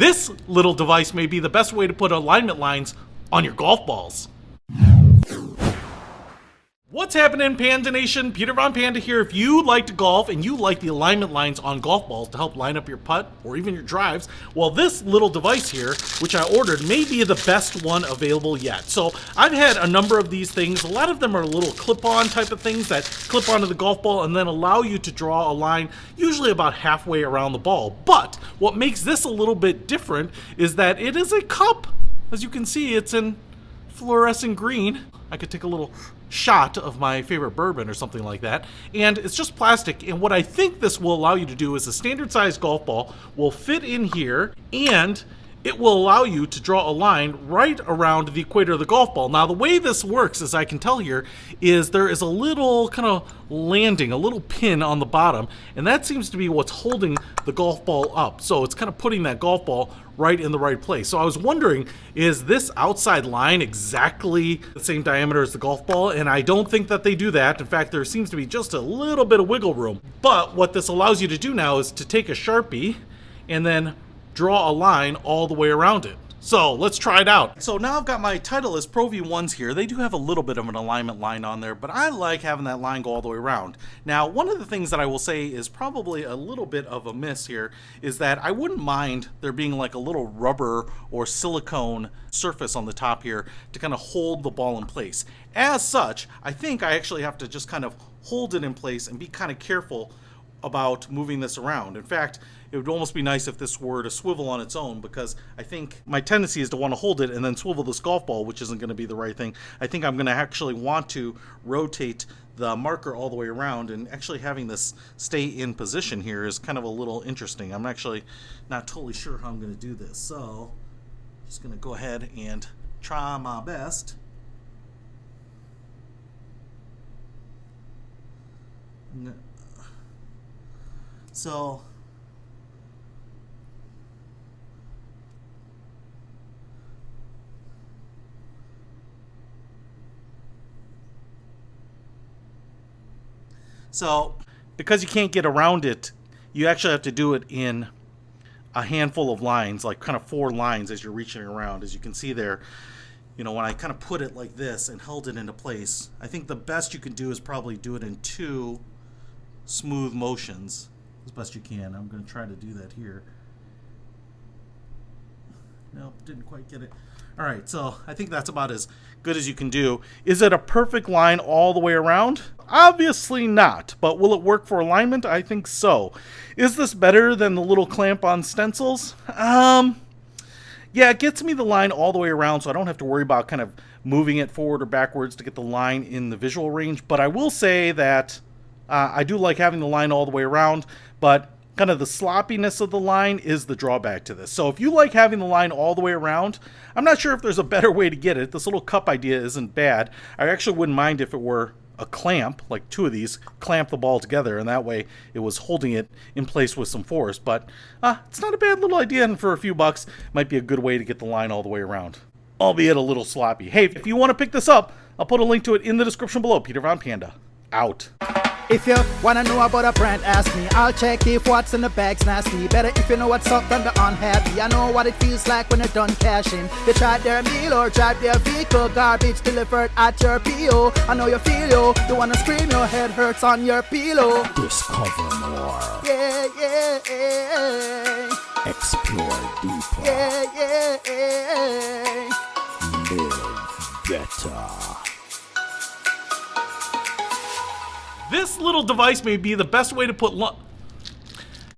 This little device may be the best way to put alignment lines on your golf balls. What's happening, Panda Nation? Peter Von Panda here. If you like to golf and you like the alignment lines on golf balls to help line up your putt or even your drives, well, this little device here, which I ordered, may be the best one available yet. So I've had a number of these things. A lot of them are little clip-on type of things that clip onto the golf ball and then allow you to draw a line usually about halfway around the ball. But what makes this a little bit different is that it is a cup. As you can see, it's in fluorescent green. I could take a little shot of my favorite bourbon or something like that, and it's just plastic. And what I think this will allow you to do is a standard sized golf ball will fit in here, and it will allow you to draw a line right around the equator of the golf ball. Now, the way this works, as I can tell here, is there is a little kind of landing, a little pin on the bottom, and that seems to be what's holding the golf ball up. So it's kind of putting that golf ball right in the right place. So I was wondering, is this outside line exactly the same diameter as the golf ball? And I don't think that they do that. In fact, there seems to be just a little bit of wiggle room. But what this allows you to do now is to take a Sharpie and then draw a line all the way around it. So let's try it out. So now I've got my Titleist Pro V1s here. They do have a little bit of an alignment line on there, but I like having that line go all the way around. Now, one of the things that I will say is probably a little bit of a miss here is that I wouldn't mind there being like a little rubber or silicone surface on the top here to kind of hold the ball in place. As such, I think I actually have to just kind of hold it in place and be kind of careful about moving this around. In fact, it would almost be nice if this were to swivel on its own, because I think my tendency is to want to hold it and then swivel this golf ball, which isn't going to be the right thing. I think I'm going to actually want to rotate the marker all the way around, and actually having this stay in position here is kind of a little interesting. I'm actually not totally sure how I'm going to do this, so I'm just going to go ahead and try my best. So because you can't get around it, you actually have to do it in a handful of lines, like kind of 4 lines as you're reaching around. As you can see there, you know, when I kind of put it like this and held it into place, I think the best you can do is probably do it in 2 smooth motions as best you can. I'm going to try to do that here. Nope, didn't quite get it. All right, so I think that's about as good as you can do. Is it a perfect line all the way around? Obviously not, but will it work for alignment? I think so. Is this better than the little clamp on stencils? Yeah, it gets me the line all the way around, so I don't have to worry about kind of moving it forward or backwards to get the line in the visual range. But I will say that I do like having the line all the way around, but kind of the sloppiness of the line is the drawback to this. So if you like having the line all the way around, I'm not sure if there's a better way to get it. This little cup idea isn't bad. I actually wouldn't mind if it were a clamp, like 2 of these, clamp the ball together, and that way it was holding it in place with some force. But it's not a bad little idea, and for a few bucks, might be a good way to get the line all the way around, albeit a little sloppy. Hey, if you want to pick this up, I'll put a link to it in the description below. Peter Von Panda, out. If you wanna know about a brand, ask me. I'll check if what's in the bag's nasty. Better if you know what's up than the unhappy. I know what it feels like when you're done cashing. They tried their meal or drive their vehicle, garbage delivered at your PO. I know you feel yo, you wanna scream, your head hurts on your pillow. Discover more. Yeah, yeah, yeah. Explore deeper. Yeah, yeah, yeah. Live better. This little device may be the best way to put